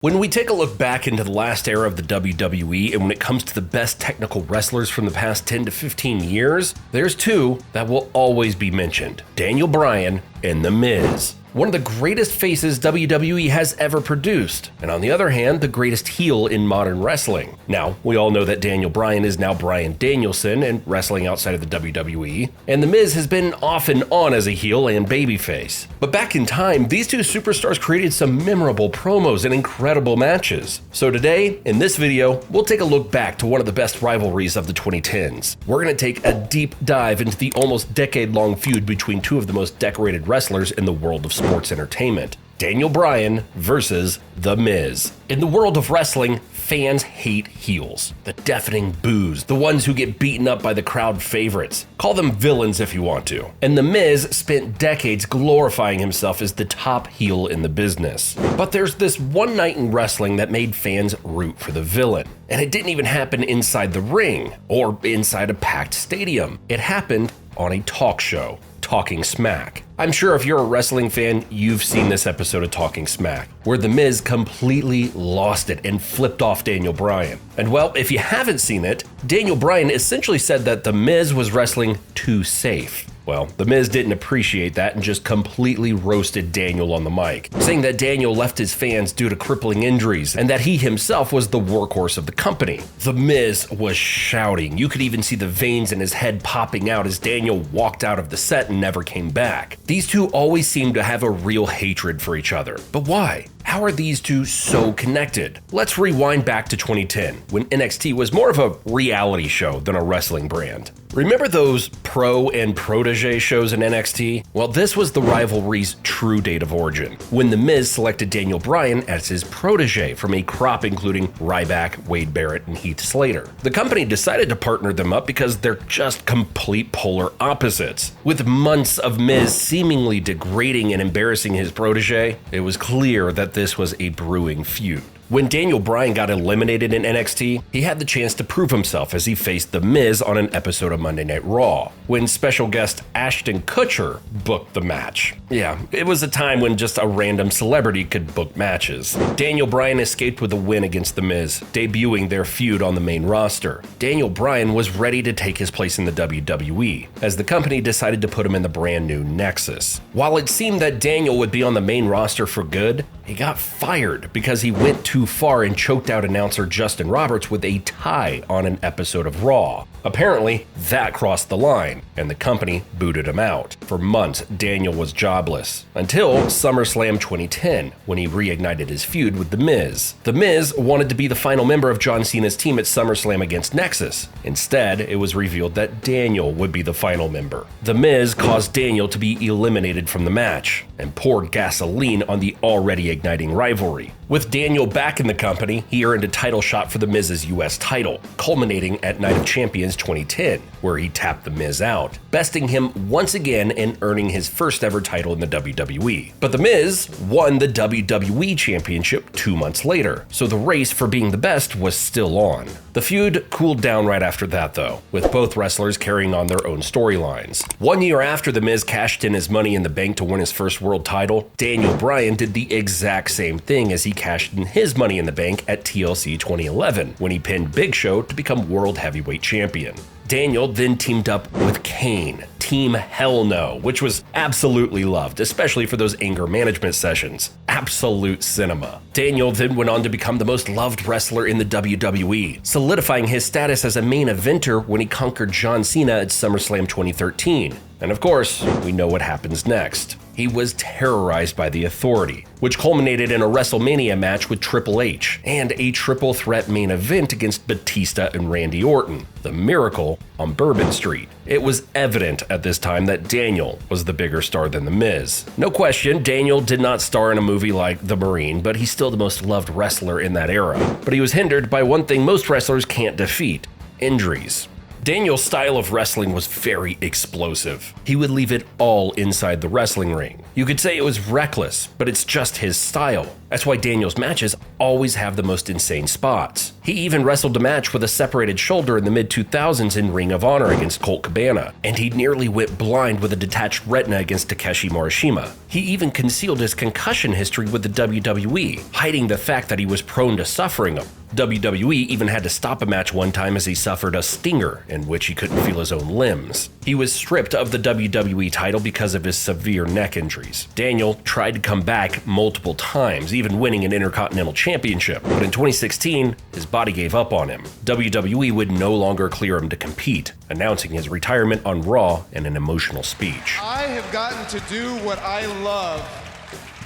When we take a look back into the last era of the WWE, and when it comes to the best technical wrestlers from the past 10 to 15 years, there's two that will always be mentioned: Daniel Bryan and The Miz. One of the greatest faces WWE has ever produced, and on the other hand, the greatest heel in modern wrestling. Now, we all know that Daniel Bryan is now Bryan Danielson and wrestling outside of the WWE, and The Miz has been off and on as a heel and babyface. But back in time, these two superstars created some memorable promos and incredible matches. So today, in this video, we'll take a look back to one of the best rivalries of the 2010s. We're going to take a deep dive into the almost decade-long feud between two of the most decorated wrestlers in the world of sports entertainment: Daniel Bryan versus The Miz. In the world of wrestling, fans hate heels. The deafening boos, the ones who get beaten up by the crowd favorites. Call them villains if you want to. And The Miz spent decades glorifying himself as the top heel in the business. But there's this one night in wrestling that made fans root for the villain. And it didn't even happen inside the ring or inside a packed stadium. It happened on a talk show, Talking Smack. I'm sure if you're a wrestling fan, you've seen this episode of Talking Smack, where The Miz completely lost it and flipped off Daniel Bryan. And well, if you haven't seen it, Daniel Bryan essentially said that The Miz was wrestling too safe. Well, The Miz didn't appreciate that and just completely roasted Daniel on the mic, saying that Daniel left his fans due to crippling injuries and that he himself was the workhorse of the company. The Miz was shouting. You could even see the veins in his head popping out as Daniel walked out of the set and never came back. These two always seemed to have a real hatred for each other. But why? How are these two so connected? Let's rewind back to 2010, when NXT was more of a reality show than a wrestling brand. Remember those pro and protege shows in NXT? Well, this was the rivalry's true date of origin, when The Miz selected Daniel Bryan as his protege from a crop including Ryback, Wade Barrett, and Heath Slater. The company decided to partner them up because they're just complete polar opposites. With months of Miz seemingly degrading and embarrassing his protege, it was clear that this was a brewing feud. When Daniel Bryan got eliminated in NXT, he had the chance to prove himself as he faced The Miz on an episode of Monday Night Raw, when special guest Ashton Kutcher booked the match. Yeah, it was a time when just a random celebrity could book matches. Daniel Bryan escaped with a win against The Miz, debuting their feud on the main roster. Daniel Bryan was ready to take his place in the WWE, as the company decided to put him in the brand new Nexus. While it seemed that Daniel would be on the main roster for good, he got fired because he went too far and choked out announcer Justin Roberts with a tie on an episode of Raw. Apparently, that crossed the line, and the company booted him out. For months, Daniel was jobless, until SummerSlam 2010, when he reignited his feud with The Miz. The Miz wanted to be the final member of John Cena's team at SummerSlam against Nexus. Instead, it was revealed that Daniel would be the final member. The Miz caused Daniel to be eliminated from the match, and poured gasoline on the already igniting rivalry. With Daniel back in the company, he earned a title shot for The Miz's US title, culminating at Night of Champions 2010, where he tapped The Miz out, besting him once again and earning his first ever title in the WWE. But The Miz won the WWE Championship 2 months later, so the race for being the best was still on. The feud cooled down right after that though, with both wrestlers carrying on their own storylines. 1 year after The Miz cashed in his Money in the Bank to win his first world title, Daniel Bryan did the exact same thing as he cashed in his Money in the Bank at TLC 2011, when he pinned Big Show to become World Heavyweight Champion. Daniel then teamed up with Kane, Team Hell No, which was absolutely loved, especially for those anger management sessions. Absolute cinema. Daniel then went on to become the most loved wrestler in the WWE, solidifying his status as a main eventer when he conquered John Cena at SummerSlam 2013. And of course, we know what happens next. He was terrorized by the Authority, which culminated in a WrestleMania match with Triple H and a triple threat main event against Batista and Randy Orton, the Miracle on Bourbon Street. It was evident at this time that Daniel was the bigger star than The Miz. No question, Daniel did not star in a movie like The Marine, but he's still the most loved wrestler in that era. But he was hindered by one thing most wrestlers can't defeat: injuries. Daniel's style of wrestling was very explosive. He would leave it all inside the wrestling ring. You could say it was reckless, but it's just his style. That's why Daniel's matches always have the most insane spots. He even wrestled a match with a separated shoulder in the mid-2000s in Ring of Honor against Colt Cabana, and he nearly went blind with a detached retina against Takeshi Morishima. He even concealed his concussion history with the WWE, hiding the fact that he was prone to suffering them. WWE even had to stop a match one time as he suffered a stinger in which he couldn't feel his own limbs. He was stripped of the WWE title because of his severe neck injuries. Daniel tried to come back multiple times, even winning an Intercontinental Championship, but in 2016, his body gave up on him. WWE would no longer clear him to compete, announcing his retirement on Raw in an emotional speech. I have gotten to do what I love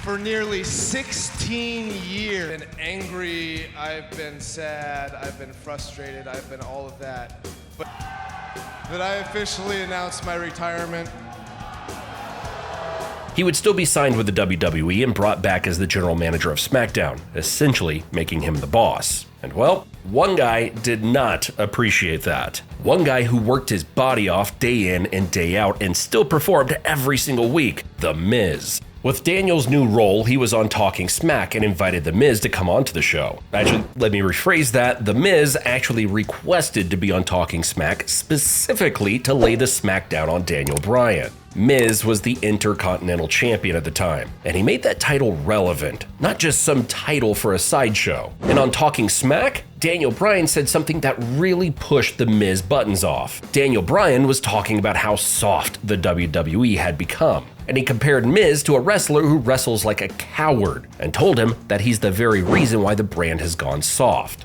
for nearly 16 years. I've been angry, I've been sad, I've been frustrated, I've been all of that. But that I officially announced my retirement. He would still be signed with the WWE and brought back as the general manager of SmackDown, essentially making him the boss. And well, one guy did not appreciate that. One guy who worked his body off day in and day out and still performed every single week, The Miz. With Daniel's new role, he was on Talking Smack and invited The Miz to come onto the show. Actually, let me rephrase that. The Miz actually requested to be on Talking Smack specifically to lay the smackdown on Daniel Bryan. Miz was the Intercontinental Champion at the time, and he made that title relevant, not just some title for a sideshow. And on Talking Smack, Daniel Bryan said something that really pushed the Miz buttons off. Daniel Bryan was talking about how soft the WWE had become, and he compared Miz to a wrestler who wrestles like a coward, and told him that he's the very reason why the brand has gone soft.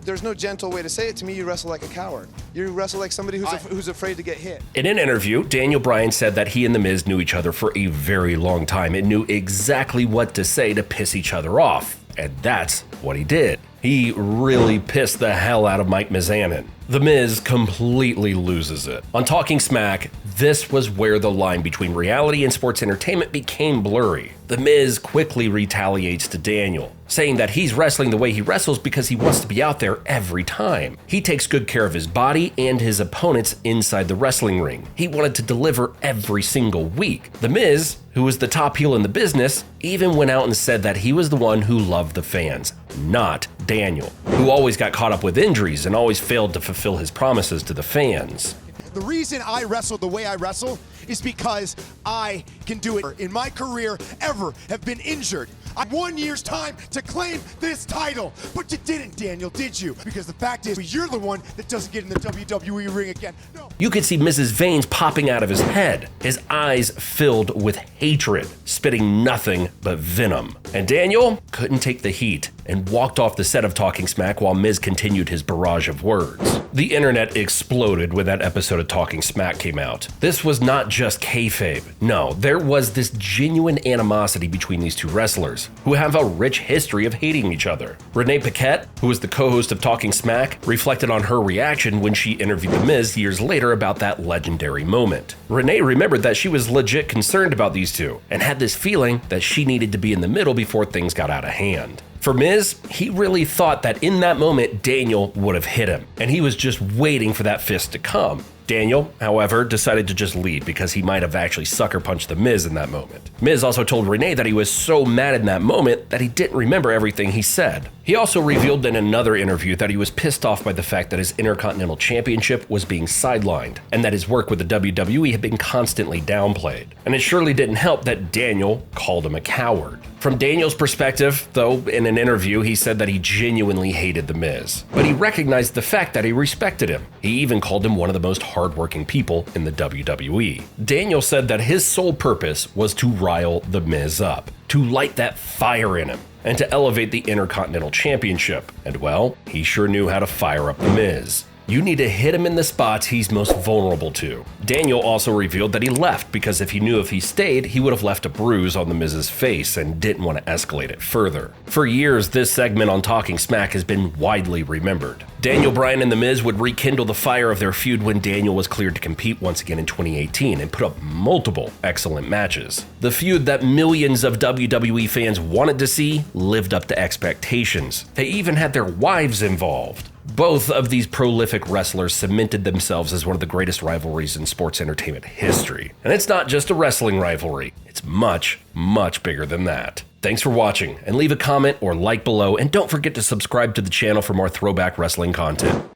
There's no gentle way to say it. To me, you wrestle like a coward. You wrestle like somebody who's afraid to get hit. In an interview, Daniel Bryan said that he and The Miz knew each other for a very long time and knew exactly what to say to piss each other off. And that's what he did. He really pissed the hell out of Mike Mizanin. The Miz completely loses it. On Talking Smack, this was where the line between reality and sports entertainment became blurry. The Miz quickly retaliates to Daniel, saying that he's wrestling the way he wrestles because he wants to be out there every time. He takes good care of his body and his opponents inside the wrestling ring. He wanted to deliver every single week. The Miz, who was the top heel in the business, even went out and said that he was the one who loved the fans, not Daniel, who always got caught up with injuries and always failed to fulfill his promises to the fans. The reason I wrestle the way I wrestle is because I can do it. In my career, ever have been injured. I had 1 year's time to claim this title, but you didn't, Daniel, did you? Because the fact is, you're the one that doesn't get in the WWE ring again. No. You could see Miz's veins popping out of his head, his eyes filled with hatred, spitting nothing but venom. And Daniel couldn't take the heat and walked off the set of Talking Smack while Miz continued his barrage of words. The internet exploded when that episode of Talking Smack came out. This was not just kayfabe. No, there was this genuine animosity between these two wrestlers, who have a rich history of hating each other. Renee Paquette, who was the co-host of Talking Smack, reflected on her reaction when she interviewed The Miz years later about that legendary moment. Renee remembered that she was legit concerned about these two, and had this feeling that she needed to be in the middle before things got out of hand. For Miz, he really thought that in that moment, Daniel would have hit him, and he was just waiting for that fist to come. Daniel, however, decided to just leave because he might have actually sucker punched The Miz in that moment. Miz also told Renee that he was so mad in that moment that he didn't remember everything he said. He also revealed in another interview that he was pissed off by the fact that his Intercontinental Championship was being sidelined, and that his work with the WWE had been constantly downplayed. And it surely didn't help that Daniel called him a coward. From Daniel's perspective, though, in an interview, he said that he genuinely hated The Miz, but he recognized the fact that he respected him. He even called him one of the most hardworking people in the WWE. Daniel said that his sole purpose was to rile The Miz up, to light that fire in him, and to elevate the Intercontinental Championship. And well, he sure knew how to fire up The Miz. You need to hit him in the spots he's most vulnerable to. Daniel also revealed that he left because if he knew if he stayed, he would have left a bruise on The Miz's face and didn't want to escalate it further. For years, this segment on Talking Smack has been widely remembered. Daniel Bryan and The Miz would rekindle the fire of their feud when Daniel was cleared to compete once again in 2018 and put up multiple excellent matches. The feud that millions of WWE fans wanted to see lived up to expectations. They even had their wives involved. Both of these prolific wrestlers cemented themselves as one of the greatest rivalries in sports entertainment history. And it's not just a wrestling rivalry, it's much, much bigger than that. Thanks for watching, and leave a comment or like below, and don't forget to subscribe to the channel for more throwback wrestling content.